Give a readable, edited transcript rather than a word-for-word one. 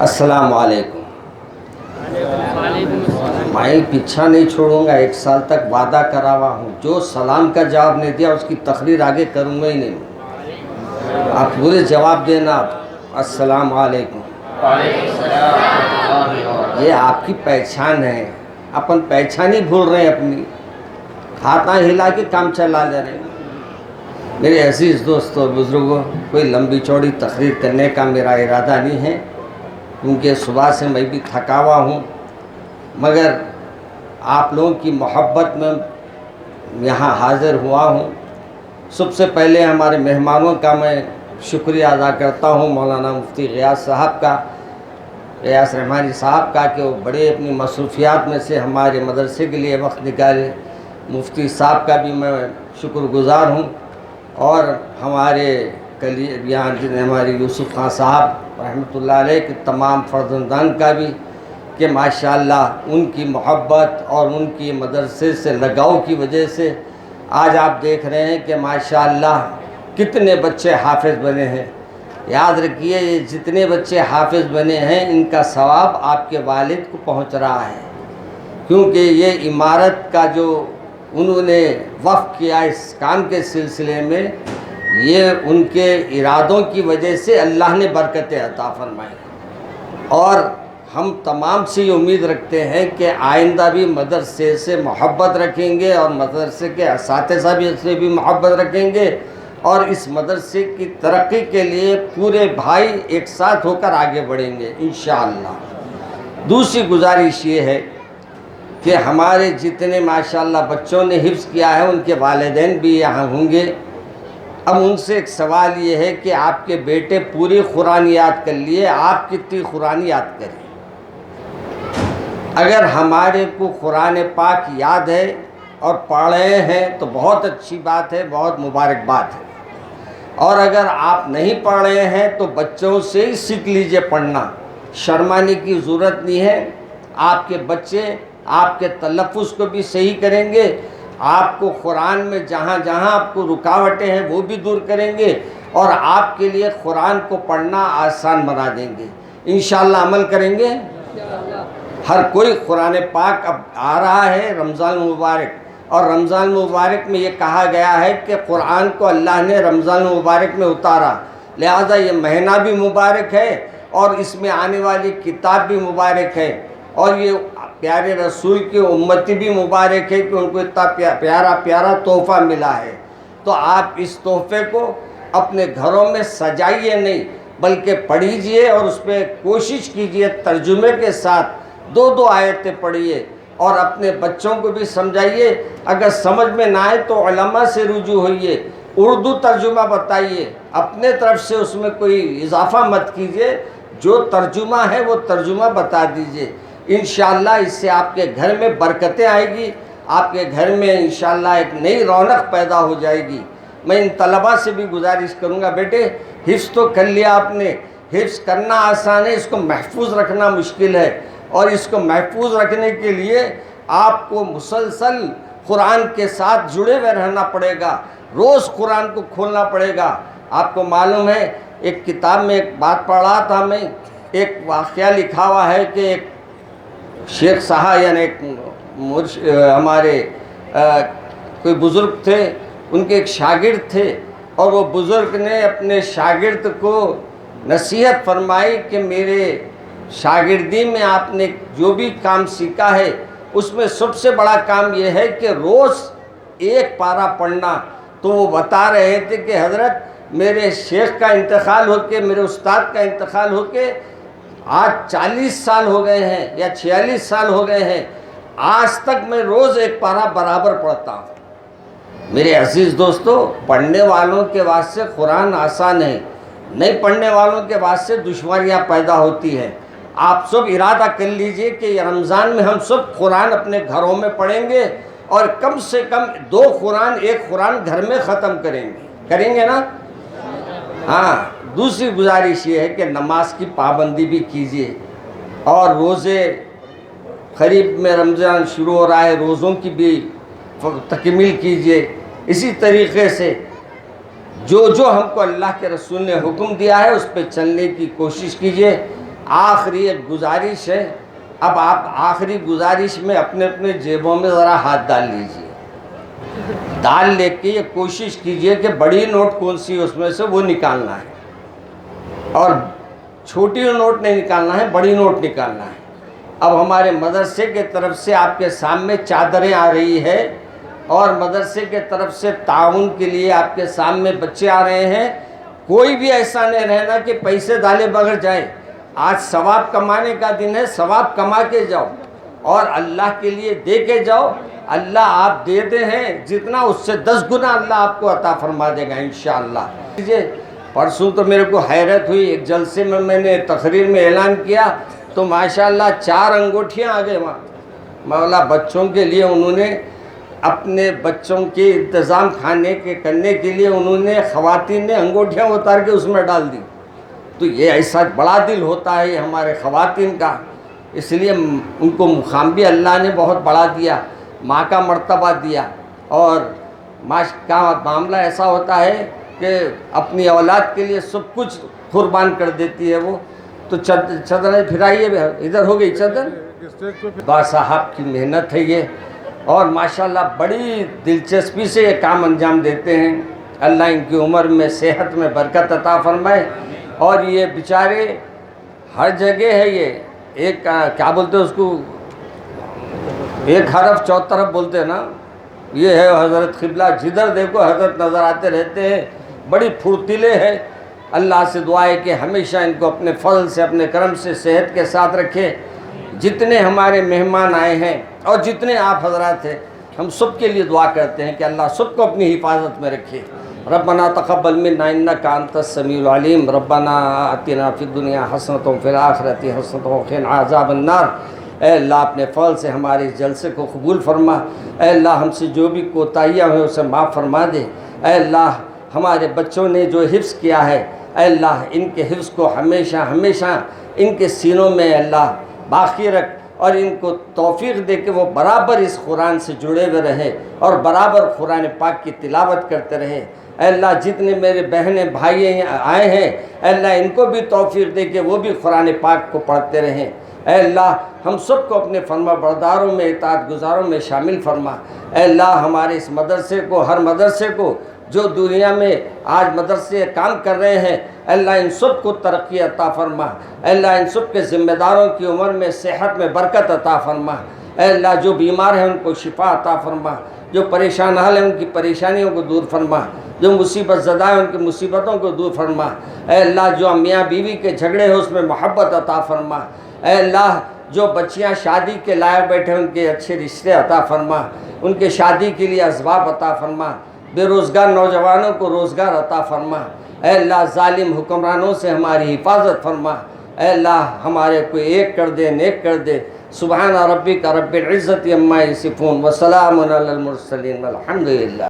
السلام علیکم۔ میں پیچھا نہیں چھوڑوں گا، 1 سال تک وعدہ کرا ہوا ہوں، جو سلام کا جواب نہیں دیا اس کی تقریر آگے کروں گا ہی نہیں۔ آپ پورے جواب دینا۔ السلام علیکم۔ یہ آپ کی پہچان ہے، اپن پہچان ہی بھول رہے ہیں اپنی، ہاتھ ہلا کے کام چلا لے رہے ہیں۔ میرے عزیز دوستوں بزرگوں، کوئی لمبی چوڑی تقریر کرنے کا میرا ارادہ نہیں ہے، کیونکہ صبح سے میں بھی تھکا ہوا ہوں، مگر آپ لوگوں کی محبت میں یہاں حاضر ہوا ہوں۔ سب سے پہلے ہمارے مہمانوں کا میں شکریہ ادا کرتا ہوں، مولانا مفتی غیاث صاحب کا، غیاث رحمانی صاحب کا، کہ وہ بڑے اپنی مصروفیات میں سے ہمارے مدرسے کے لیے وقت نکالے۔ مفتی صاحب کا بھی میں شکر گزار ہوں، اور ہمارے یہاں ہمارے یوسف خان صاحب رحمۃ اللہ علیہ کے تمام فرزندان کا بھی، کہ ماشاءاللہ ان کی محبت اور ان کی مدرسے سے لگاؤ کی وجہ سے آج آپ دیکھ رہے ہیں کہ ماشاءاللہ کتنے بچے حافظ بنے ہیں۔ یاد رکھیے، یہ جتنے بچے حافظ بنے ہیں ان کا ثواب آپ کے والد کو پہنچ رہا ہے، کیونکہ یہ عمارت کا جو انہوں نے وقف کیا اس کام کے سلسلے میں، یہ ان کے ارادوں کی وجہ سے اللہ نے برکتیں عطا فرمائی، اور ہم تمام سے یہ امید رکھتے ہیں کہ آئندہ بھی مدرسے سے محبت رکھیں گے، اور مدرسے کے اساتذہ بھی اس سے بھی محبت رکھیں گے، اور اس مدرسے کی ترقی کے لیے پورے بھائی ایک ساتھ ہو کر آگے بڑھیں گے انشاءاللہ۔ دوسری گزارش یہ ہے کہ ہمارے جتنے ماشاءاللہ بچوں نے حفظ کیا ہے ان کے والدین بھی یہاں ہوں گے۔ اب ان سے ایک سوال یہ ہے کہ آپ کے بیٹے پوری قرآن یاد کر لیے، آپ کتنی قرآن یاد کریں؟ اگر ہمارے کو قرآن پاک یاد ہے اور پڑھ رہے ہیں تو بہت اچھی بات ہے، بہت مبارک بات ہے، اور اگر آپ نہیں پڑھ رہے ہیں تو بچوں سے ہی سیکھ لیجئے پڑھنا، شرمانے کی ضرورت نہیں ہے۔ آپ کے بچے آپ کے تلفظ کو بھی صحیح کریں گے، آپ کو قرآن میں جہاں جہاں آپ کو رکاوٹیں ہیں وہ بھی دور کریں گے، اور آپ کے لیے قرآن کو پڑھنا آسان بنا دیں گے۔ انشاءاللہ عمل کریں گے۔ ہر کوئی قرآن پاک اب آ رہا ہے رمضان المبارک، اور رمضان المبارک میں یہ کہا گیا ہے کہ قرآن کو اللہ نے رمضان المبارک میں اتارا، لہذا یہ مہینہ بھی مبارک ہے اور اس میں آنے والی کتاب بھی مبارک ہے، اور یہ پیارے رسول کی امتی بھی مبارک ہے کہ ان کو اتنا پیارا پیارا تحفہ ملا ہے۔ تو آپ اس تحفے کو اپنے گھروں میں سجائیے نہیں، بلکہ پڑھیجئے، اور اس پہ کوشش کیجئے ترجمے کے ساتھ 2 آیتیں پڑھیے، اور اپنے بچوں کو بھی سمجھائیے۔ اگر سمجھ میں نہ آئے تو علماء سے رجوع ہوئیے، اردو ترجمہ بتائیے، اپنے طرف سے اس میں کوئی اضافہ مت کیجئے، جو ترجمہ ہے وہ ترجمہ بتا دیجئے۔ انشاءاللہ اس سے آپ کے گھر میں برکتیں آئے گی، آپ کے گھر میں انشاءاللہ ایک نئی رونق پیدا ہو جائے گی۔ میں ان طلباء سے بھی گزارش کروں گا، بیٹے حفظ تو کر لیا آپ نے، حفظ کرنا آسان ہے، اس کو محفوظ رکھنا مشکل ہے، اور اس کو محفوظ رکھنے کے لیے آپ کو مسلسل قرآن کے ساتھ جڑے ہوئے رہنا پڑے گا، روز قرآن کو کھولنا پڑے گا۔ آپ کو معلوم ہے، ایک کتاب میں ایک بات پڑھ رہا تھا میں، ایک واقعہ لکھا ہوا ہے کہ ایک شیخ صاحب یعنی ایک ہمارے کوئی بزرگ تھے، ان کے ایک شاگرد تھے، اور وہ بزرگ نے اپنے شاگرد کو نصیحت فرمائی کہ میرے شاگردی میں آپ نے جو بھی کام سیکھا ہے اس میں سب سے بڑا کام یہ ہے کہ روز 1 پارہ پڑھنا۔ تو وہ بتا رہے تھے کہ حضرت میرے شیخ کا انتقال ہو کے، میرے استاد کا انتقال ہو کے آج 40 سال ہو گئے ہیں یا 46 سال ہو گئے ہیں، آج تک میں روز 1 پارہ برابر پڑھتا ہوں۔ میرے عزیز دوستو، پڑھنے والوں کے واسطے قرآن آسان ہے، نہیں پڑھنے والوں کے واسطے دشواریاں پیدا ہوتی ہیں۔ آپ سب ارادہ کر لیجئے کہ یہ رمضان میں ہم سب قرآن اپنے گھروں میں پڑھیں گے، اور کم سے کم 2 قرآن 1 قرآن گھر میں ختم کریں گے نا؟ ہاں۔ دوسری گزارش یہ ہے کہ نماز کی پابندی بھی کیجئے، اور روزے قریب میں رمضان شروع ہو رہا ہے، روزوں کی بھی تکمیل کیجئے۔ اسی طریقے سے جو ہم کو اللہ کے رسول نے حکم دیا ہے اس پہ چلنے کی کوشش کیجئے۔ آخری ایک گزارش ہے، اب آپ آخری گزارش میں اپنے اپنے جیبوں میں ذرا ہاتھ ڈال لیجئے، ڈال لے کے یہ کوشش کیجئے کہ بڑی نوٹ کون سی اس میں سے وہ نکالنا ہے، اور چھوٹی نوٹ نہیں نکالنا ہے، بڑی نوٹ نکالنا ہے۔ اب ہمارے مدرسے کے طرف سے آپ کے سامنے چادریں آ رہی ہے، اور مدرسے کے طرف سے تعاون کے لیے آپ کے سامنے بچے آ رہے ہیں۔ کوئی بھی ایسا نہیں رہنا کہ پیسے ڈالے بغیر جائے۔ آج ثواب کمانے کا دن ہے، ثواب کما کے جاؤ اور اللہ کے لیے دے کے جاؤ۔ اللہ آپ دیتے ہیں جتنا، اس سے 10 گنا اللہ آپ کو عطا فرما دے گا انشاءاللہ۔ پرسوں تو میرے کو حیرت ہوئی، ایک جلسے میں نے تقریر میں اعلان کیا تو ماشاءاللہ 4 انگوٹھیاں آ گئے وہاں۔ مولا بچوں کے لیے انہوں نے اپنے بچوں کے انتظام کھانے کے کرنے کے لیے انہوں نے، خواتین نے انگوٹھیاں اتار کے اس میں ڈال دی۔ تو یہ ایسا بڑا دل ہوتا ہے ہمارے خواتین کا، اس لیے ان کو مقام بھی اللہ نے بہت بڑا دیا، ماں کا مرتبہ دیا، اور ماں کا معاملہ ایسا ہوتا ہے کہ اپنی اولاد کے لیے سب کچھ قربان کر دیتی ہے وہ۔ تو چادریں پھرائیے، ادھر ہو گئی چادر۔ با صاحب کی محنت ہے یہ، اور ماشاءاللہ بڑی دلچسپی سے یہ کام انجام دیتے ہیں۔ اللہ ان کی عمر میں صحت میں برکت عطا فرمائے، اور یہ بیچارے ہر جگہ ہے، یہ ایک کیا بولتے ہیں اس کو، ایک حرف 4 طرف بولتے ہیں نا، یہ ہے حضرت قبلہ، جدھر دیکھو حضرت نظر آتے رہتے ہیں، بڑی پھرتیلے ہیں۔ اللہ سے دعا ہے کہ ہمیشہ ان کو اپنے فضل سے، اپنے کرم سے صحت کے ساتھ رکھے۔ جتنے ہمارے مہمان آئے ہیں اور جتنے آپ حضرات ہیں، ہم سب کے لیے دعا کرتے ہیں کہ اللہ سب کو اپنی حفاظت میں رکھے۔ ربنا تقبل منا انک انت السمیع العلیم، ربنا آتنا فی الدنیا حسنۃ وفی الآخرۃ حسنۃ وقنا عذاب النار۔ اے اللہ اپنے فضل سے ہمارے اس جلسے کو قبول فرما۔ اے اللہ ہم سے جو بھی کوتاہیاں ہیں اسے معاف فرما دے۔ اے اللہ ہمارے بچوں نے جو حفظ کیا ہے، اے اللہ ان کے حفظ کو ہمیشہ ہمیشہ ان کے سینوں میں اللہ باقی رکھ، اور ان کو توفیق دے کہ وہ برابر اس قرآن سے جڑے ہوئے رہے اور برابر قرآن پاک کی تلاوت کرتے رہے۔ اے اللہ جتنے میرے بہنیں بھائی آئے ہیں، اے اللہ ان کو بھی توفیق دے کہ وہ بھی قرآن پاک کو پڑھتے رہیں۔ اے اللہ ہم سب کو اپنے فرما برداروں میں، اطاعت گزاروں میں شامل فرما۔ اے اللہ ہمارے اس مدرسے کو، ہر مدرسے کو جو دنیا میں آج مدرسے کام کر رہے ہیں، اے اللہ ان سب کو ترقی عطا فرما۔ اے اللہ ان سب کے ذمہ داروں کی عمر میں صحت میں برکت عطا فرما۔ اے اللہ جو بیمار ہیں ان کو شفا عطا فرما، جو پریشان حال ہیں ان کی پریشانیوں کو دور فرما، جو مصیبت زدہ ہیں ان کی مصیبتوں کو دور فرما۔ اے اللہ جو میاں بیوی کے جھگڑے ہیں اس میں محبت عطا فرما۔ اے اللہ جو بچیاں شادی کے لائق بیٹھے ان کے اچھے رشتے عطا فرما، ان کے شادی کے لیے اسباب عطا فرما، بے روزگار نوجوانوں کو روزگار عطا فرما۔ اے اللہ ظالم حکمرانوں سے ہماری حفاظت فرما۔ اے اللہ ہمارے کو ایک کر دے، نیک کر دے۔ سبحان ربک رب العزت عما یصفون وسلام علی المرسلین والحمد للہ۔